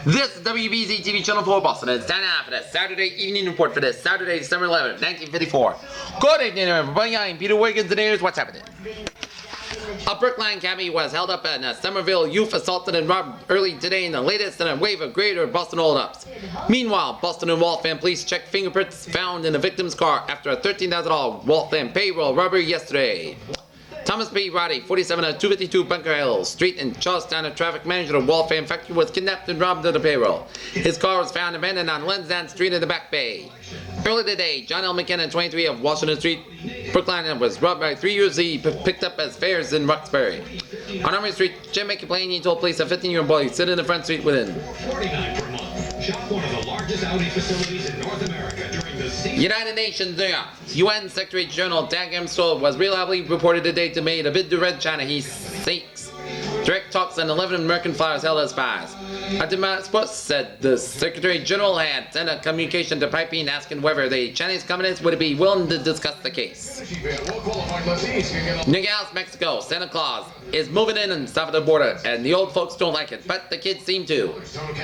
This is WBZ TV Channel 4 Boston, and it's time now for the Saturday Evening Report for this Saturday, December 11th, 1954. Good evening, everybody. I'm Peter Wiggins, and here's what's happening. A Brookline cabbie was held up in a Somerville youth assaulted and robbed early today in the latest in a wave of greater Boston holdups. Meanwhile, Boston and Waltham police checked fingerprints found in the victim's car after a $13,000 Waltham payroll robbery yesterday. Thomas B. Roddy, 47 at 252 Bunker Hill Street in Charlestown, a traffic manager of Waltham factory, was kidnapped and robbed of the payroll. His car was found abandoned on Lensdowne Street in the Back Bay. Early today, John L. McKenna, 23 of Washington Street, Brookline, was robbed by 3 years he picked up as fares in Roxbury. On Armory Street, Jim McClain told police a 15-year-old boy sit in the front seat with him. $49 per month. Shop one of the largest Audi facilities in North America during the season. United Nations, New York. UN Secretary General Dan Gamsel was reliably reported today to make a bid to red China. He seeks direct talks on 11 American flyers held as spies. A Damascus said the Secretary General had sent a communication to Peking asking whether the Chinese communists would be willing to discuss the case. Nogales, Mexico. Santa Claus is moving in south of the border, and the old folks don't like it, but the kids seem to.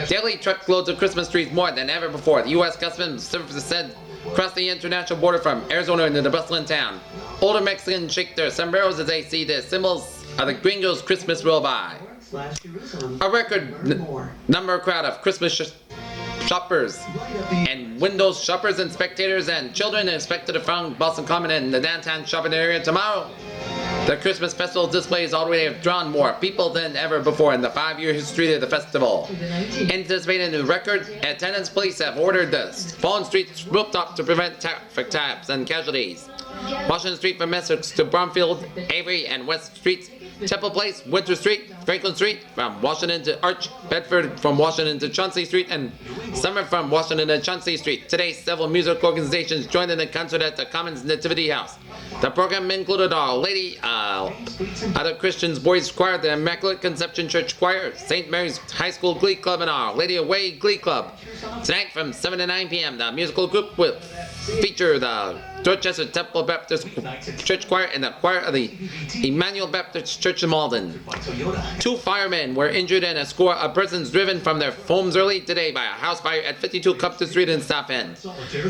Daily truckloads of Christmas trees more than ever before. The U.S. Customs Service said across the international border from Arizona into the bustling town. Older Mexicans shake their sombreros as they see the symbols of the gringos' Christmas roll by. A record number crowd of Christmas shoppers and window shoppers and spectators and children are expected to throng Boston Common and the downtown shopping area tomorrow. The Christmas festival displays already have drawn more people than ever before in the 5-year history of the festival. Anticipating the record attendance, police have ordered the fallen streets roofed up to prevent traffic taps and casualties. Washington Street from Essex to Bromfield, Avery, and West Streets, Temple Place, Winter Street, Franklin Street, from Washington to Arch, Bedford from Washington to Chauncey Street, and Summer from Washington to Chauncey Street. Today, several music organizations joined in the concert at the Commons Nativity House. The program included Our Lady, Other Christians Boys Choir, the Immaculate Conception Church Choir, St. Mary's High School Glee Club, and Our Lady Away Glee Club. Tonight from 7 to 9 p.m., the musical group will feature the Dorchester Temple Baptist Church Choir and the choir of the Emmanuel Baptist Church in Malden. 2 firemen were injured and a score of persons driven from their homes early today by a house fire at 52 Compton Street in South End.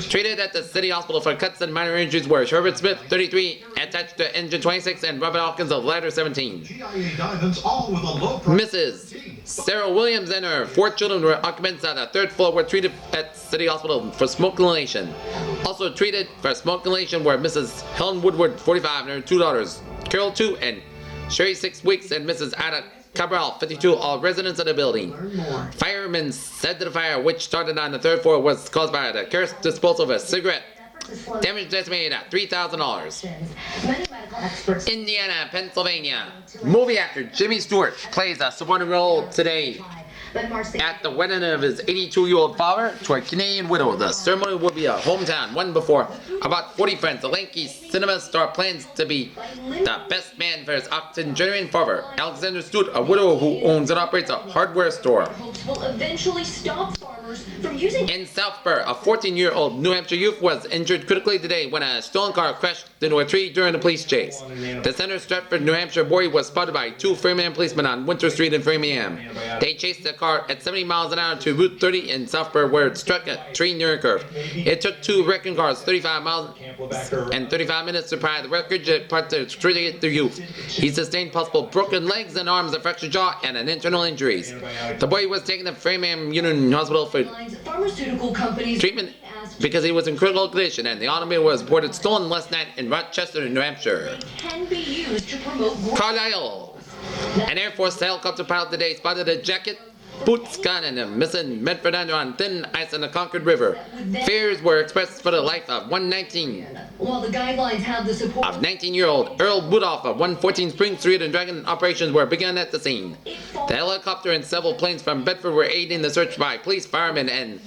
Treated at the City Hospital for cuts and minor injuries were Herbert Smith, 33, attached to engine 26, and Robert Hawkins of ladder 17. Mrs. Sarah Williams and her 4 children were occupants on the 3rd floor were treated at City Hospital for smoke inhalation. Also treated for smoke inhalation were Mrs. Helen Woodward, 45, and her 2 daughters, Carol, 2, and Sherry, 6 weeks, and Mrs. Ada Cabral, 52, all residents of the building. Firemen said the fire, which started on the 3rd floor, was caused by the careless disposal of a cigarette. Damage estimated at $3,000. Indiana, Pennsylvania. Movie actor Jimmy Stewart plays a supporting role today at the wedding of his 82-year-old father to a Canadian widow. The ceremony will be a hometown one before about 40 friends. The lanky cinema star plans to be the best man for his octogenarian father, Alexander Stewart, a widow who owns and operates a hardware store. In Southborough, a 14-year-old New Hampshire youth was injured critically today when a stolen car crashed into a tree during a police chase. The Center Stratford, New Hampshire boy was spotted by 2 Framingham policemen on Winter Street in Framingham. They chased the car at 70 miles an hour to Route 30 in Southborough, where it struck a tree near a curve. It took 2 wrecking cars 35 miles and 35 minutes to pry the wreckage apart to treat the youth. He sustained possible broken legs and arms, a fractured jaw, and an internal injuries. The boy was taken to Framingham Union Hospital for treatment because he was in critical condition, and the automobile was reported stolen last night in Rochester, New Hampshire. Carlisle. An Air Force helicopter pilot today spotted a jacket, boots, gun, and a missing Medford under on thin ice in the Concord River. Fears were expressed for the life of 19-year-old Earl Budoff of 114 Spring Street, and Dragon operations were begun at the scene. The helicopter and several planes from Bedford were aiding the search by police, firemen, and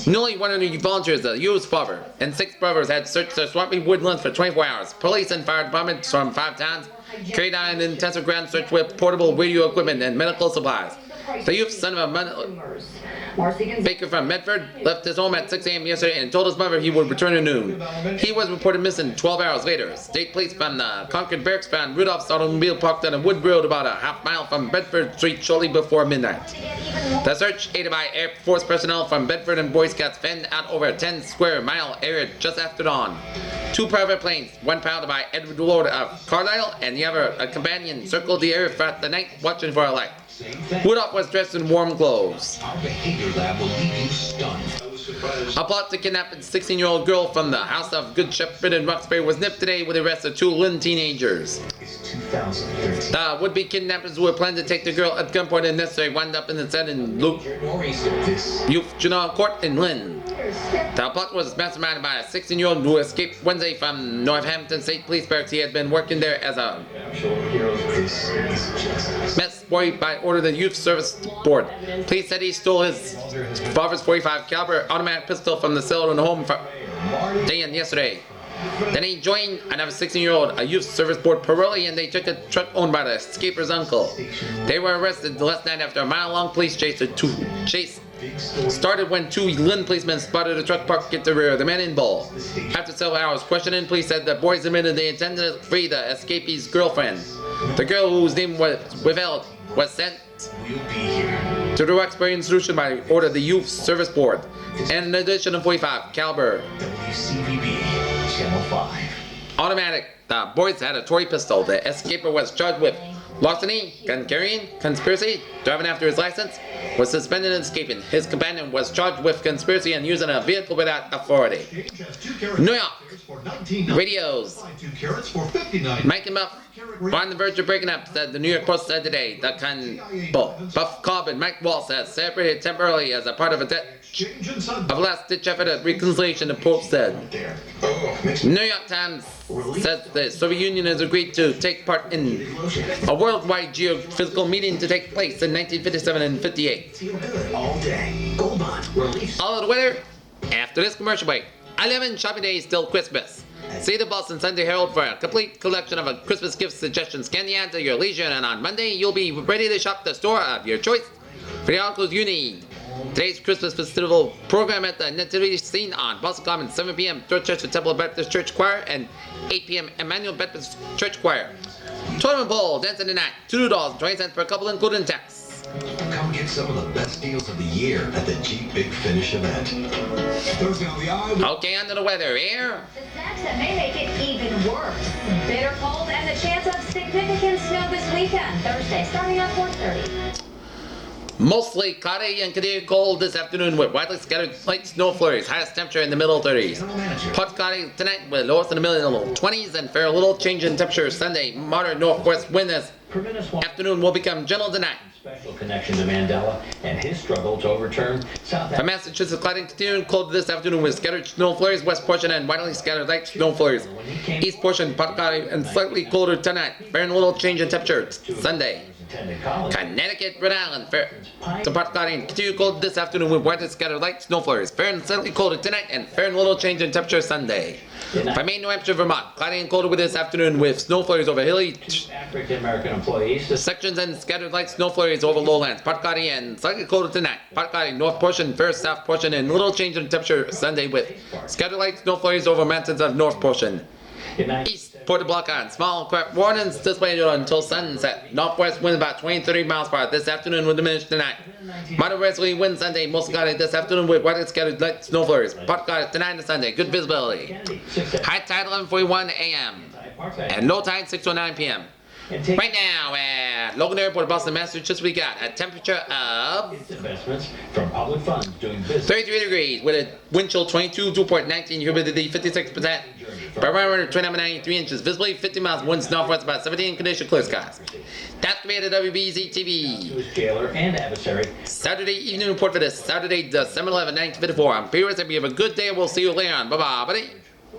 nearly 100 volunteers. The U.S. father and 6 brothers had searched the swampy woodlands for 24 hours. Police and fire departments from 5 towns carried out an intensive ground search with portable radio equipment and medical supplies. The youth, son of a baker from Medford, left his home at 6 a.m. yesterday and told his mother he would return at noon. He was reported missing 12 hours later. State police from the Concord Barracks found Rudolph's automobile parked on a wood road about a half-mile from Bedford Street shortly before midnight. The search, aided by Air Force personnel from Bedford and Boy Scouts, fanned out over a 10-square-mile area just after dawn. 2 private planes, one piloted by Edward Lord of Carlisle and the other a companion, circled the area throughout the night watching for a light. Rudolph was dressed in warm clothes. Our behavior lab will leave you stunned. A plot to kidnap a 16-year-old girl from the House of Good Shepherd in Roxbury was nipped today with the arrest of 2 Lynn teenagers. The would-be kidnappers who were planning to take the girl at gunpoint and necessary wound up in the set in Luke Youth Juvenile Court in Lynn. The plot was masterminded by a 16-year-old who escaped Wednesday from Northampton State Police Barracks. He had been working there as a mess boy by order of the Youth Service Board. Police said he stole his father's .45 caliber automatic pistol from the cellar in the home day and yesterday. Then he joined another 16-year-old, a Youth Service Board parolee, and they took a truck owned by the escaper's uncle. They were arrested last night after a mile-long police chase started when 2 Lynn policemen spotted a truck parked at the rear of the men involved. After several hours questioning, police said the boys admitted they intended to free the escapee's girlfriend. The girl, whose name was withheld, was sent to the Roxbury Institution by order of the Youth Service Board, and an addition of .45 caliber Channel 5. automatic. The boys had a toy pistol. The escaper was charged with larceny, gun carrying, conspiracy, driving after his license, was suspended and escaping. His companion was charged with conspiracy and using a vehicle without authority. New York. Radios. Mike and Buff were on the verge of breaking up, said the New York Post said today. Buff Cobb and Mike Walsh has separated temporarily as a part of a last-ditch effort at reconciliation, the Post said. New York Times says the Soviet Union has agreed to take part in a worldwide geophysical meeting to take place in 1957 and 58. All of the weather after this commercial break. 11 shopping days till Christmas. See the Boston Sunday Herald for a complete collection of Christmas gift suggestions. Scan the ad at your leisure, and on Monday you'll be ready to shop the store of your choice for the articles you need. Today's Christmas festival program at the Nativity Scene on Boston Common, 7 p.m. Dorchester Temple Baptist Church Choir and 8 p.m. Emmanuel Baptist Church Choir. Tournament bowl, dancing tonight, $2.20 per couple, including tax. Come get some of the best deals of the year at the Jeep Big Finish event. Thursday on the eye. Okay, under the weather here. The snacks that may make it even worse. Bitter cold and the chance of significant snow this weekend. Thursday, starting at 4:30. Mostly cloudy and continued cold this afternoon with widely scattered light snow flurries. Highest temperature in the middle 30s. Hot cloudy tonight with lowest in the middle 20s and fair little change in temperature Sunday. Moderate northwest wind this afternoon will become gentle tonight. Special connection to Mandela and his struggle to overturn South From Massachusetts, cloudy continued cold this afternoon with scattered snow flurries. West portion and widely scattered light snow flurries. East portion, pot cloudy and slightly colder tonight. Fair and little change in temperature Sunday. Connecticut, Rhode Island, fair to part cloudy and continued cold this afternoon with widely scattered light snow flurries. Fair and slightly colder tonight and fair and little change in temperature Sunday. From Maine, New Hampshire, Vermont, cloudy and colder with this afternoon with snow flurries over hilly African-American employees. sections and scattered light snow flurries over lowlands. Part cloudy and slightly colder tonight. Part cloudy north portion, fair south portion, and little change in temperature Sunday with scattered light snow flurries over mountains of north portion. East Port Block on small craft warnings displayed until sunset. Northwest winds about 20-30 miles per hour this afternoon will diminish tonight. Moderate westerly wind Sunday, mostly cloudy this afternoon with widely scattered light snow flurries. Part cloudy tonight and Sunday, good visibility. High tide 11:41 a.m. and low tide 6:09 p.m. Right now at Logan Airport, Boston, Massachusetts, we got a temperature of Investments from public funds doing business. 33 degrees with a wind chill 22, dew point 19, humidity 56%, barometer 29.93 inches, visibility 50 miles, winds northwest about 17, condition clear skies. That's the WBZ-TV. To his jailer and adversary. Saturday evening report for this Saturday, December 11, 1954. I'm P.R.S. Hope you have a good day. We'll see you later on. Bye-bye, buddy.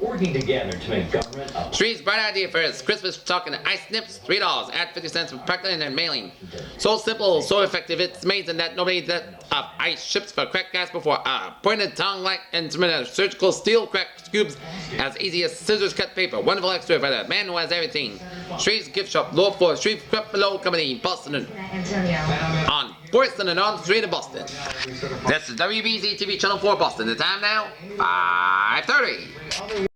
Working together to make government up. Street's bright idea for his Christmas talking ice nips, $3, add 50 cents with packing and mailing. So simple, so effective, it's amazing that nobody that ice ships for crack gas before. Pointed tongue-like instrument of surgical steel crack scoops as easy as scissors cut paper. Wonderful extra for the man who has everything. Street's gift shop, lower floor, Street Crep Below Company, Boston. On sports on the street of Boston. This is WBZ TV Channel 4 Boston. The time now, 5:30.